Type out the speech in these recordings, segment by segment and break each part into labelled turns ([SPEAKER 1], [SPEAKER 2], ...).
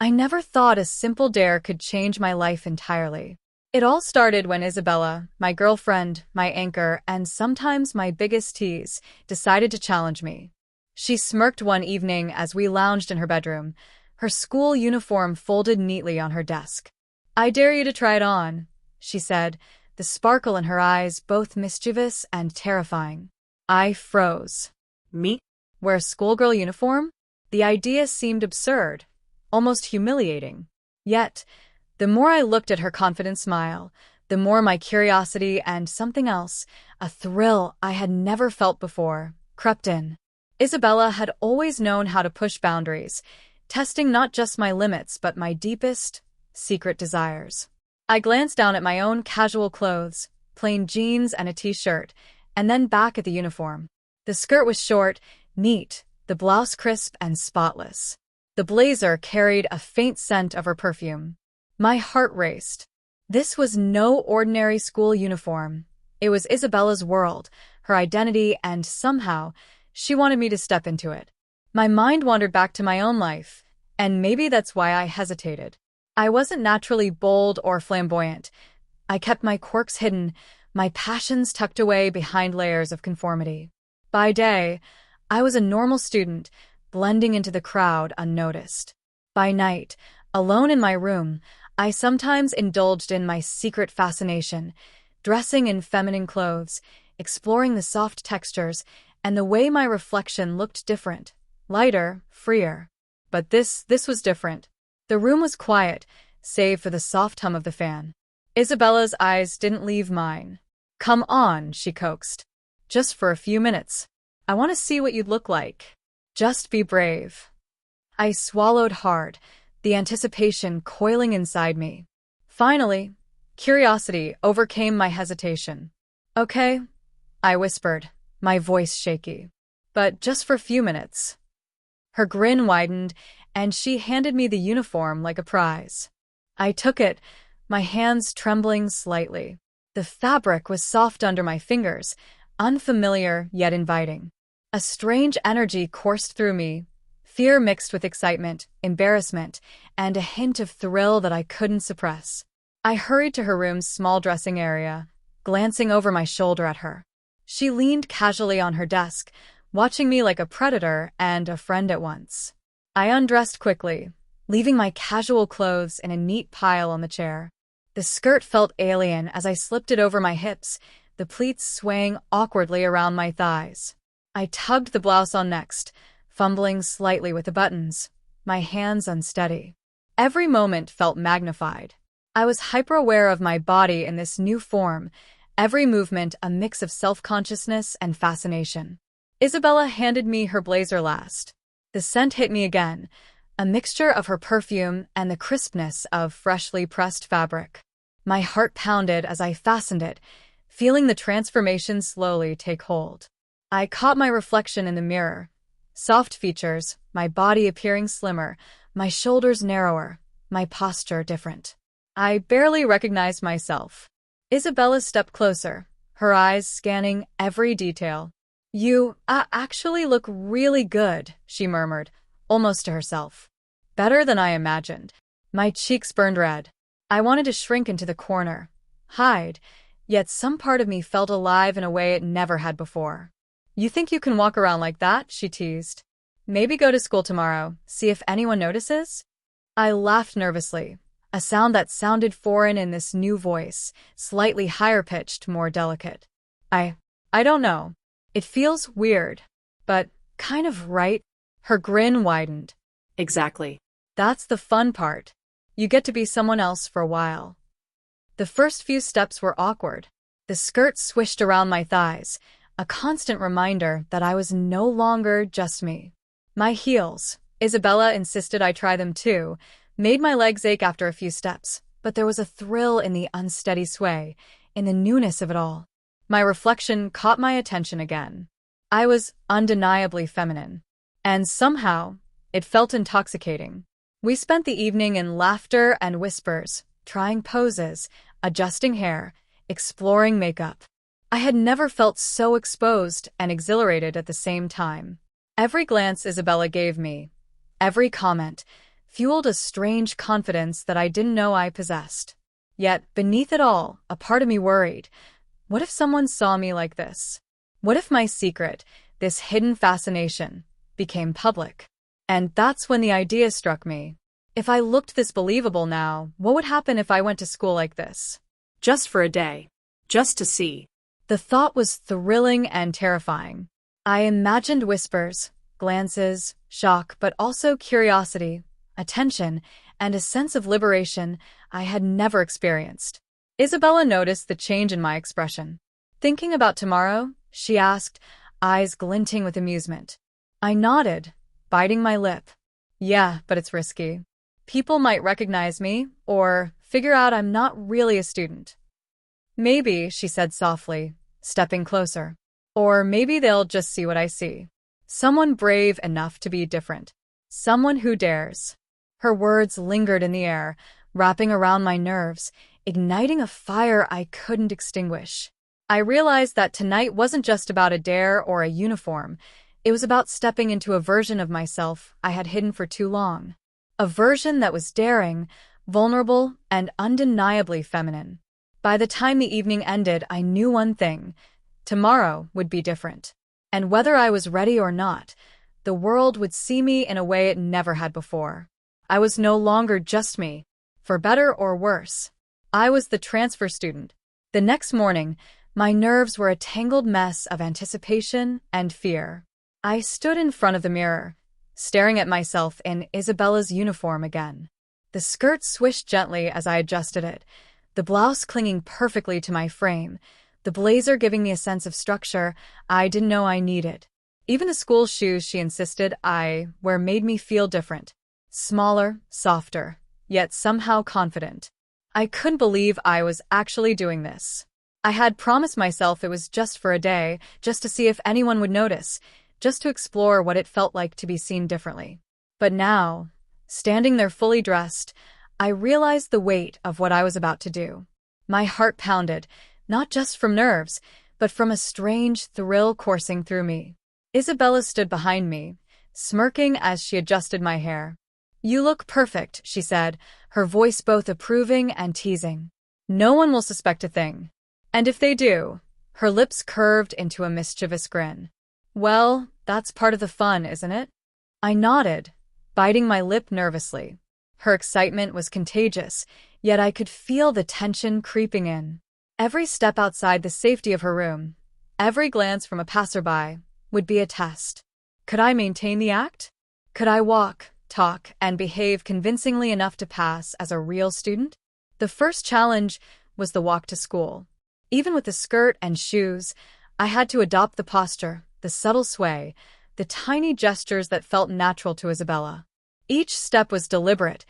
[SPEAKER 1] I never thought a simple dare could change my life entirely. It all started when Isabella, my girlfriend, my anchor, and sometimes my biggest tease, decided to challenge me. She smirked one evening as we lounged in her bedroom, her school uniform folded neatly on her desk. "I dare you to try it on," she said, the sparkle in her eyes both mischievous and terrifying. I froze.
[SPEAKER 2] Me?
[SPEAKER 1] Wear a schoolgirl uniform? The idea seemed absurd, almost humiliating. Yet, the more I looked at her confident smile, the more my curiosity and something else, a thrill I had never felt before, crept in. Isabella had always known how to push boundaries, testing not just my limits but my deepest, secret desires. I glanced down at my own casual clothes, plain jeans and a t-shirt, and then back at the uniform. The skirt was short, neat, the blouse crisp and spotless. The blazer carried a faint scent of her perfume. My heart raced. This was no ordinary school uniform. It was Isabella's world, her identity, and somehow, she wanted me to step into it. My mind wandered back to my own life, and maybe that's why I hesitated. I wasn't naturally bold or flamboyant. I kept my quirks hidden, my passions tucked away behind layers of conformity. By day, I was a normal student, blending into the crowd unnoticed. By night, alone in my room, I sometimes indulged in my secret fascination, dressing in feminine clothes, exploring the soft textures, and the way my reflection looked different, lighter, freer. But this was different. The room was quiet, save for the soft hum of the fan. Isabella's eyes didn't leave mine. "Come on," she coaxed. "Just for a few minutes. I want to see what you'd look like. Just be brave." I swallowed hard, the anticipation coiling inside me. Finally, curiosity overcame my hesitation. "Okay," I whispered, my voice shaky. "But just for a few minutes." Her grin widened, and she handed me the uniform like a prize. I took it, my hands trembling slightly. The fabric was soft under my fingers, unfamiliar yet inviting. A strange energy coursed through me, fear mixed with excitement, embarrassment, and a hint of thrill that I couldn't suppress. I hurried to her room's small dressing area, glancing over my shoulder at her. She leaned casually on her desk, watching me like a predator and a friend at once. I undressed quickly, leaving my casual clothes in a neat pile on the chair. The skirt felt alien as I slipped it over my hips, the pleats swaying awkwardly around my thighs. I tugged the blouse on next, fumbling slightly with the buttons, my hands unsteady. Every moment felt magnified. I was hyper-aware of my body in this new form, every movement a mix of self-consciousness and fascination. Isabella handed me her blazer last. The scent hit me again, a mixture of her perfume and the crispness of freshly pressed fabric. My heart pounded as I fastened it, feeling the transformation slowly take hold. I caught my reflection in the mirror. Soft features, my body appearing slimmer, my shoulders narrower, my posture different. I barely recognized myself. Isabella stepped closer, her eyes scanning every detail. "You actually look really good," she murmured, almost to herself. Better than I imagined. My cheeks burned red. I wanted to shrink into the corner, hide, yet some part of me felt alive in a way it never had before. "You think you can walk around like that?" she teased. "Maybe go to school tomorrow, see if anyone notices?" I laughed nervously, a sound that sounded foreign in this new voice, slightly higher-pitched, more delicate. I don't know. It feels weird, but kind of right." Her grin widened.
[SPEAKER 2] Exactly.
[SPEAKER 1] "That's the fun part. You get to be someone else for a while." The first few steps were awkward. The skirt swished around my thighs, a constant reminder that I was no longer just me. My heels, Isabella insisted I try them too, made my legs ache after a few steps, but there was a thrill in the unsteady sway, in the newness of it all. My reflection caught my attention again. I was undeniably feminine, and somehow, it felt intoxicating. We spent the evening in laughter and whispers, trying poses, adjusting hair, exploring makeup. I had never felt so exposed and exhilarated at the same time. Every glance Isabella gave me, every comment, fueled a strange confidence that I didn't know I possessed. Yet, beneath it all, a part of me worried. What if someone saw me like this? What if my secret, this hidden fascination, became public? And that's when the idea struck me. If I looked this believable now, what would happen if I went to school like this? Just for a day. Just to see. The thought was thrilling and terrifying. I imagined whispers, glances, shock, but also curiosity, attention, and a sense of liberation I had never experienced. Isabella noticed the change in my expression. Thinking about tomorrow? She asked, eyes glinting with amusement. I nodded, biting my lip. Yeah, but it's risky. People might recognize me, or figure out I'm not really a student. Maybe, she said softly, stepping closer. Or maybe they'll just see what I see. Someone brave enough to be different. Someone who dares. Her words lingered in the air, wrapping around my nerves, igniting a fire I couldn't extinguish. I realized that tonight wasn't just about a dare or a uniform. It was about stepping into a version of myself I had hidden for too long. A version that was daring, vulnerable, and undeniably feminine. By the time the evening ended, I knew one thing. Tomorrow would be different. And whether I was ready or not, the world would see me in a way it never had before. I was no longer just me, for better or worse. I was the transfer student. The next morning, my nerves were a tangled mess of anticipation and fear. I stood in front of the mirror, staring at myself in Isabella's uniform again. The skirt swished gently as I adjusted it, the blouse clinging perfectly to my frame, the blazer giving me a sense of structure I didn't know I needed. Even the school shoes she insisted I wear made me feel different. Smaller, softer, yet somehow confident. I couldn't believe I was actually doing this. I had promised myself it was just for a day, just to see if anyone would notice, just to explore what it felt like to be seen differently. But now, standing there fully dressed, I realized the weight of what I was about to do. My heart pounded, not just from nerves, but from a strange thrill coursing through me. Isabella stood behind me, smirking as she adjusted my hair. You look perfect, she said, her voice both approving and teasing. No one will suspect a thing. And if they do, her lips curved into a mischievous grin. Well, that's part of the fun, isn't it? I nodded, biting my lip nervously. Her excitement was contagious, yet I could feel the tension creeping in. Every step outside the safety of her room, every glance from a passerby, would be a test. Could I maintain the act? Could I walk, talk, and behave convincingly enough to pass as a real student? The first challenge was the walk to school. Even with the skirt and shoes, I had to adopt the posture, the subtle sway, the tiny gestures that felt natural to Isabella. Each step was deliberate,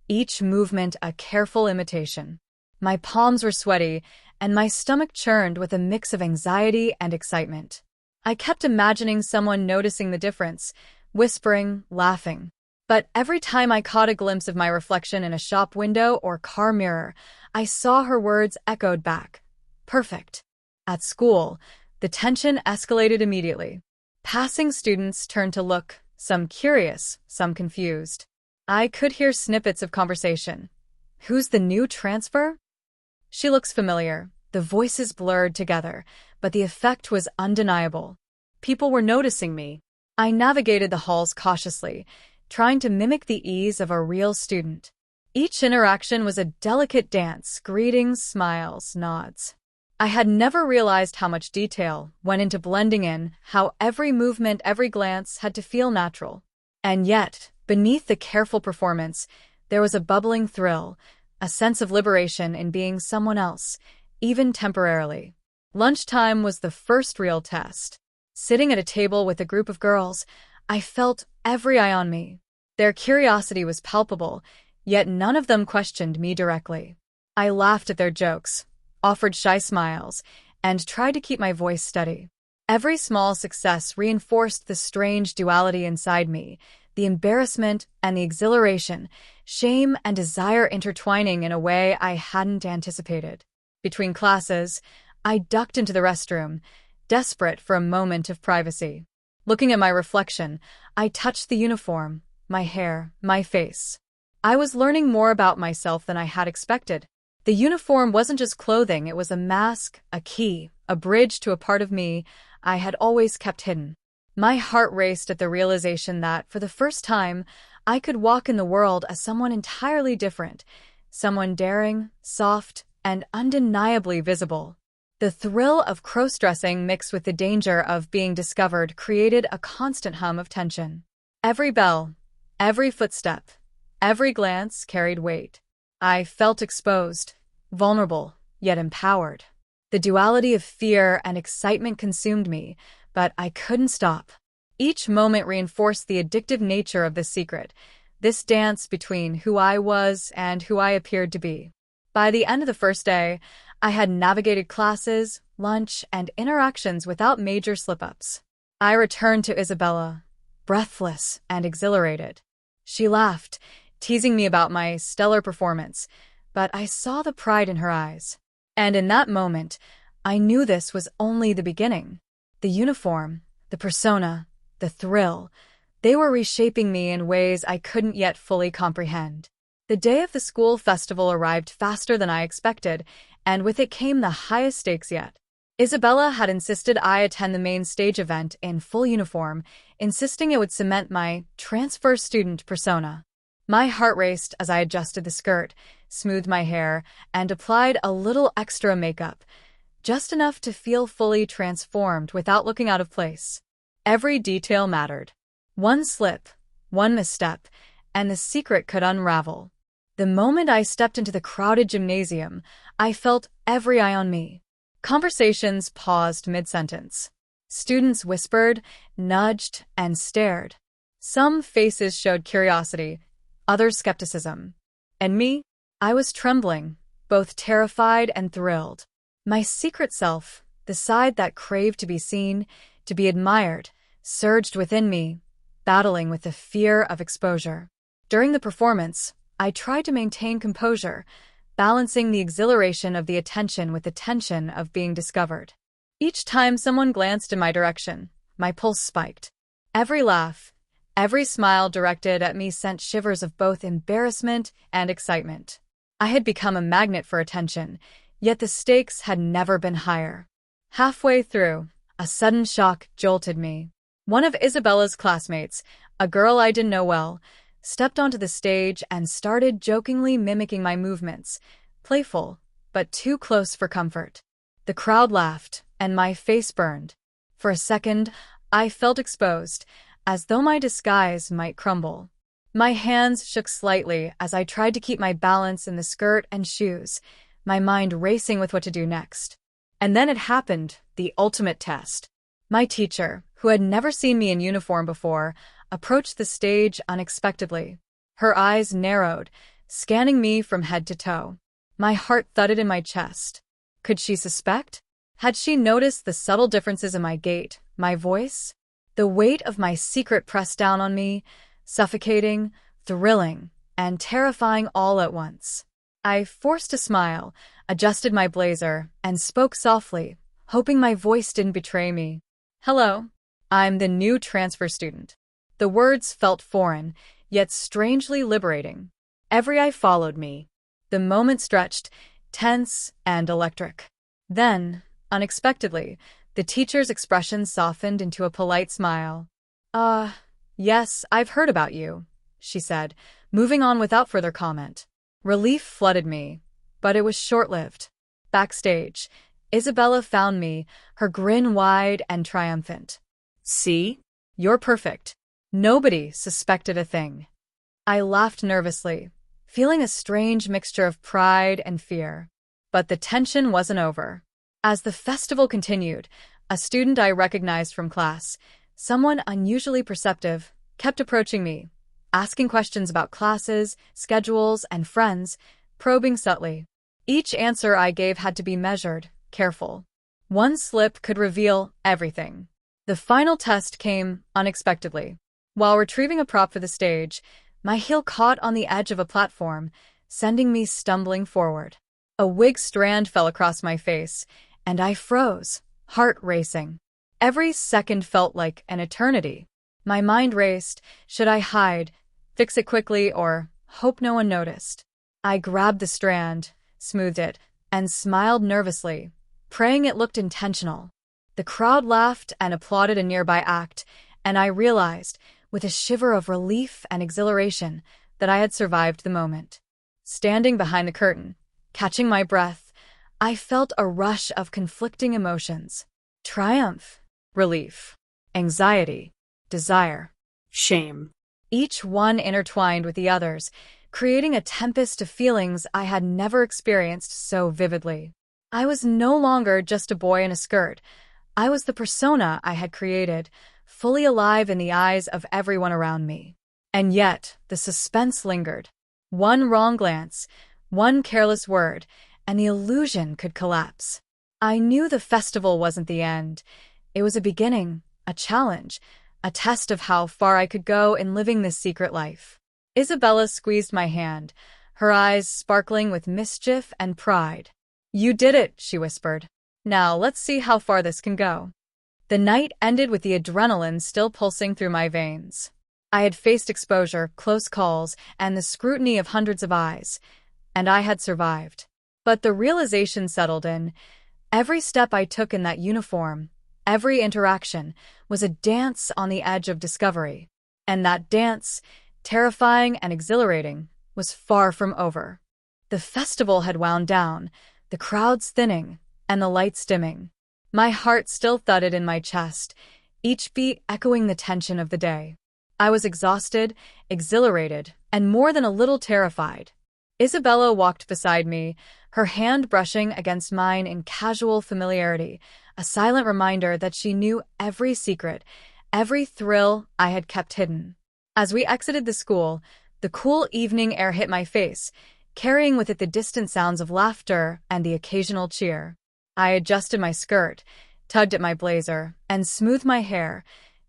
[SPEAKER 1] each movement a careful imitation. My palms were sweaty, and my stomach churned with a mix of anxiety and excitement. I kept imagining someone noticing the difference, whispering, laughing. But every time I caught a glimpse of my reflection in a shop window or car mirror, I saw her words echoed back. Perfect. At school, the tension escalated immediately. Passing students turned to look, some curious, some confused. I could hear snippets of conversation. Who's the new transfer? She looks familiar. The voices blurred together, but the effect was undeniable. People were noticing me. I navigated the halls cautiously, trying to mimic the ease of a real student. Each interaction was a delicate dance, greetings, smiles, nods. I had never realized how much detail went into blending in, how every movement, every glance had to feel natural. And yet, beneath the careful performance, there was a bubbling thrill, a sense of liberation in being someone else, even temporarily. Lunchtime was the first real test. Sitting at a table with a group of girls, I felt every eye on me. Their curiosity was palpable, yet none of them questioned me directly. I laughed at their jokes, offered shy smiles, and tried to keep my voice steady. Every small success reinforced the strange duality inside me, the embarrassment and the exhilaration, shame and desire intertwining in a way I hadn't anticipated. Between classes, I ducked into the restroom, desperate for a moment of privacy. Looking at my reflection, I touched the uniform, my hair, my face. I was learning more about myself than I had expected. The uniform wasn't just clothing, it was a mask, a key, a bridge to a part of me I had always kept hidden. My heart raced at the realization that, for the first time, I could walk in the world as someone entirely different, someone daring, soft, and undeniably visible. The thrill of crossdressing mixed with the danger of being discovered created a constant hum of tension. Every bell, every footstep, every glance carried weight. I felt exposed, vulnerable, yet empowered. The duality of fear and excitement consumed me, but I couldn't stop. Each moment reinforced the addictive nature of the secret, this dance between who I was and who I appeared to be. By the end of the first day, I had navigated classes, lunch, and interactions without major slip-ups. I returned to Isabella, breathless and exhilarated. She laughed, teasing me about my stellar performance, but I saw the pride in her eyes. And in that moment, I knew this was only the beginning. The uniform, the persona, the thrill, they were reshaping me in ways I couldn't yet fully comprehend. The day of the school festival arrived faster than I expected, and with it came the highest stakes yet. Isabella had insisted I attend the main stage event in full uniform, insisting it would cement my transfer student persona. My heart raced as I adjusted the skirt, smoothed my hair, and applied a little extra makeup, just enough to feel fully transformed without looking out of place. Every detail mattered. One slip, one misstep, and the secret could unravel. The moment I stepped into the crowded gymnasium, I felt every eye on me. Conversations paused mid-sentence. Students whispered, nudged, and stared. Some faces showed curiosity, others skepticism. And me? I was trembling, both terrified and thrilled. My secret self, the side that craved to be seen, to be admired, surged within me, battling with the fear of exposure. During the performance, I tried to maintain composure, balancing the exhilaration of the attention with the tension of being discovered. Each time someone glanced in my direction, my pulse spiked. Every laugh, every smile directed at me sent shivers of both embarrassment and excitement. I had become a magnet for attention, yet the stakes had never been higher. Halfway through, a sudden shock jolted me. One of Isabella's classmates, a girl I didn't know well, stepped onto the stage and started jokingly mimicking my movements, playful, but too close for comfort. The crowd laughed, and my face burned. For a second, I felt exposed, as though my disguise might crumble. My hands shook slightly as I tried to keep my balance in the skirt and shoes, my mind racing with what to do next. And then it happened, the ultimate test. My teacher, who had never seen me in uniform before, approached the stage unexpectedly. Her eyes narrowed, scanning me from head to toe. My heart thudded in my chest. Could she suspect? Had she noticed the subtle differences in my gait, my voice? The weight of my secret pressed down on me, suffocating, thrilling, and terrifying all at once. I forced a smile, adjusted my blazer, and spoke softly, hoping my voice didn't betray me. "Hello, I'm the new transfer student." The words felt foreign, yet strangely liberating. Every eye followed me. The moment stretched, tense and electric. Then, unexpectedly, the teacher's expression softened into a polite smile. Yes, I've heard about you," she said, moving on without further comment. Relief flooded me, but it was short-lived. Backstage, Isabella found me, her grin wide and triumphant. "See? You're perfect. Nobody suspected a thing." I laughed nervously, feeling a strange mixture of pride and fear. But the tension wasn't over. As the festival continued, a student I recognized from class, someone unusually perceptive, kept approaching me, asking questions about classes, schedules, and friends, probing subtly. Each answer I gave had to be measured, careful. One slip could reveal everything. The final test came unexpectedly. While retrieving a prop for the stage, my heel caught on the edge of a platform, sending me stumbling forward. A wig strand fell across my face, and I froze, heart racing. Every second felt like an eternity. My mind raced. Should I hide, fix it quickly, or Hope no one noticed. I grabbed the strand, smoothed it, and smiled nervously, praying it looked intentional. The crowd laughed and applauded a nearby act, and I realized, with a shiver of relief and exhilaration, that I had survived the moment. Standing behind the curtain, catching my breath, I felt a rush of conflicting emotions. Triumph, relief, anxiety, desire,
[SPEAKER 2] Shame.
[SPEAKER 1] each one intertwined with the others, creating a tempest of feelings I had never experienced so vividly. I was no longer just a boy in a skirt. I was the persona I had created, fully alive in the eyes of everyone around me. And yet, the suspense lingered. One wrong glance, one careless word, and the illusion could collapse. I knew the festival wasn't the end. It was a beginning, a challenge, a test of how far I could go in living this secret life. Isabella squeezed my hand, her eyes sparkling with mischief and pride. "You did it," she whispered. "Now let's see how far this can go." The night ended with the adrenaline still pulsing through my veins. I had faced exposure, close calls, and the scrutiny of hundreds of eyes, and I had survived. But the realization settled in. Every step I took in that uniform, every interaction, was a dance on the edge of discovery. And that dance, terrifying and exhilarating, was far from over. The festival had wound down, the crowds thinning, and the lights dimming. My heart still thudded in my chest, each beat echoing the tension of the day. I was exhausted, exhilarated, and more than a little terrified. Isabella walked beside me, her hand brushing against mine in casual familiarity, a silent reminder that she knew every secret, every thrill I had kept hidden. As we exited the school, the cool evening air hit my face, carrying with it the distant sounds of laughter and the occasional cheer. I adjusted my skirt, tugged at my blazer, and smoothed my hair,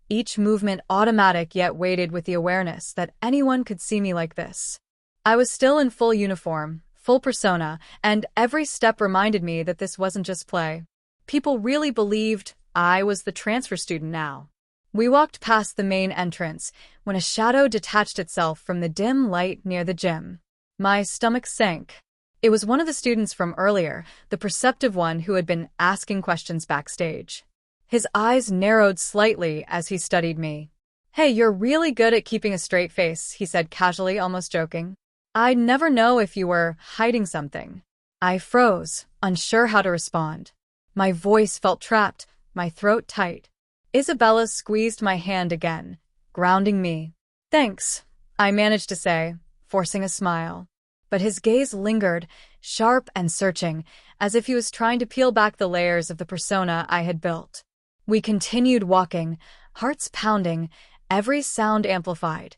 [SPEAKER 1] each movement automatic yet weighted with the awareness that anyone could see me like this. I was still in full uniform, full persona, and every step reminded me that this wasn't just play. People really believed I was the transfer student now. We walked past the main entrance when a shadow detached itself from the dim light near the gym. My stomach sank. It was one of the students from earlier, the perceptive one who had been asking questions backstage. His eyes narrowed slightly as he studied me. "Hey, you're really good at keeping a straight face," he said casually, almost joking. "I'd never know if you were hiding something." I froze, unsure how to respond. My voice felt trapped, my throat tight. Isabella squeezed my hand again, grounding me. "Thanks," I managed to say, forcing a smile. But his gaze lingered, sharp and searching, as if he was trying to peel back the layers of the persona I had built. We continued walking, hearts pounding, every sound amplified.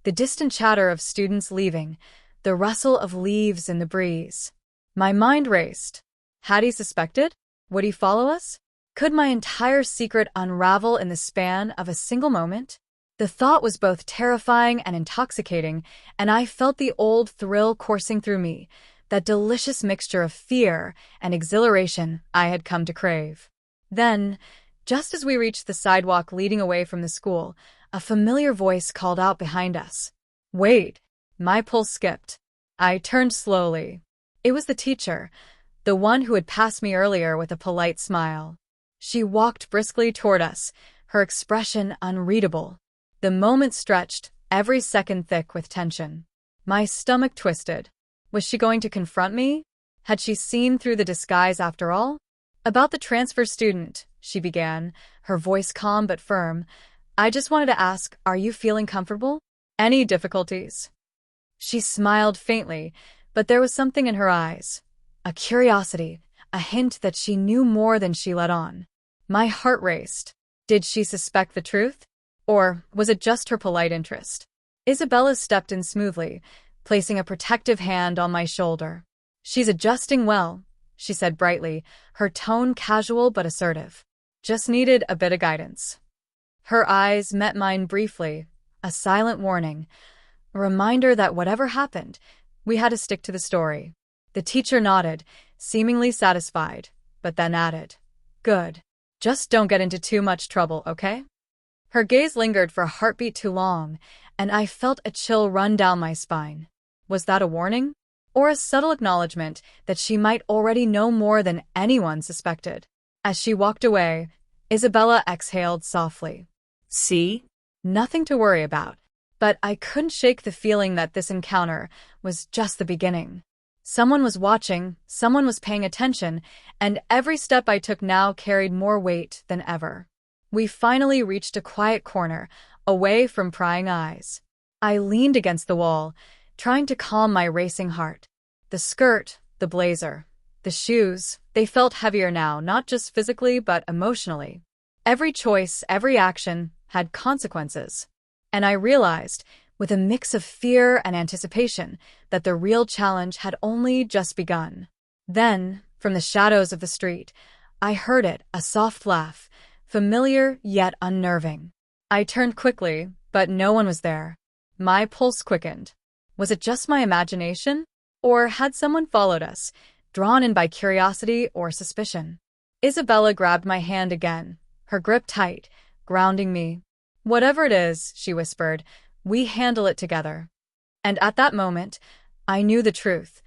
[SPEAKER 1] The distant chatter of students leaving, the rustle of leaves in the breeze. My mind raced. Had he suspected? Would he follow us? Could my entire secret unravel in the span of a single moment? The thought was both terrifying and intoxicating, and I felt the old thrill coursing through me, that delicious mixture of fear and exhilaration I had come to crave. Then, just as we reached the sidewalk leading away from the school, a familiar voice called out behind us. "Wait!" My pulse skipped. I turned slowly. It was the teacher, the one who had passed me earlier with a polite smile. She walked briskly toward us, her expression unreadable. The moment stretched, every second thick with tension. My stomach twisted. Was she going to confront me? Had she seen through the disguise after all? "About the transfer student," she began, her voice calm but firm. "I just wanted to ask, are you feeling comfortable? Any difficulties?" She smiled faintly, but there was something in her eyes. A curiosity, a hint that she knew more than she let on. My heart raced. Did she suspect the truth? Or was it just her polite interest? Isabella stepped in smoothly, placing a protective hand on my shoulder. "She's adjusting well," she said brightly, her tone casual but assertive. "Just needed a bit of guidance." Her eyes met mine briefly, a silent warning, a reminder that whatever happened, we had to stick to the story. The teacher nodded, seemingly satisfied, but then added, "Good. Just don't get into too much trouble, okay?" Her gaze lingered for a heartbeat too long, and I felt a chill run down my spine. Was that a warning? Or a subtle acknowledgement that she might already know more than anyone suspected? As she walked away, Isabella exhaled softly.
[SPEAKER 2] See?
[SPEAKER 1] Nothing to worry about. But I couldn't shake the feeling that this encounter was just the beginning. Someone was watching, someone was paying attention, and every step I took now carried more weight than ever. We finally reached a quiet corner, away from prying eyes. I leaned against the wall, trying to calm my racing heart. The skirt, the blazer, the shoes, they felt heavier now, not just physically but emotionally. Every choice, every action had consequences. And I realized, with a mix of fear and anticipation, that the real challenge had only just begun. Then, from the shadows of the street, I heard it, a soft laugh, familiar yet unnerving. I turned quickly, but no one was there. My pulse quickened. Was it just my imagination? Or had someone followed us, drawn in by curiosity or suspicion? Isabella grabbed my hand again, her grip tight, grounding me. "Whatever it is," she whispered, "we handle it together." And at that moment, I knew the truth.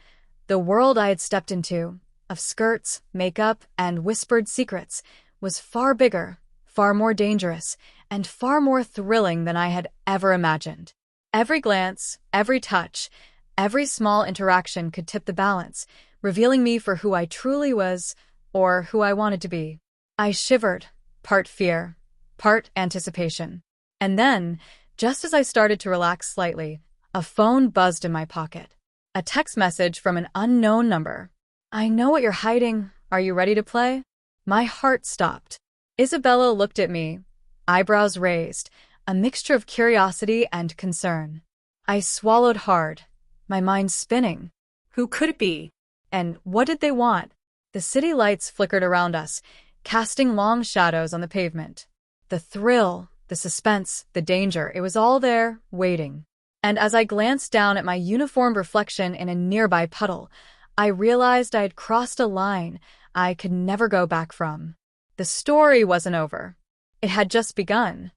[SPEAKER 1] The world I had stepped into, of skirts, makeup, and whispered secrets, was far bigger, far more dangerous, and far more thrilling than I had ever imagined. Every glance, every touch, every small interaction could tip the balance, revealing me for who I truly was, or who I wanted to be. I shivered, part fear, part anticipation. And then, just as I started to relax slightly, a phone buzzed in my pocket. A text message from an unknown number. "I know what you're hiding. Are you ready to play?" My heart stopped. Isabella looked at me, eyebrows raised, a mixture of curiosity and concern. I swallowed hard, my mind spinning.
[SPEAKER 2] Who could it be?
[SPEAKER 1] And what did they want? The city lights flickered around us, casting long shadows on the pavement. The thrill, the suspense, the danger, it was all there, waiting. And as I glanced down at my uniformed reflection in a nearby puddle, I realized I had crossed a line I could never go back from. The story wasn't over. It had just begun.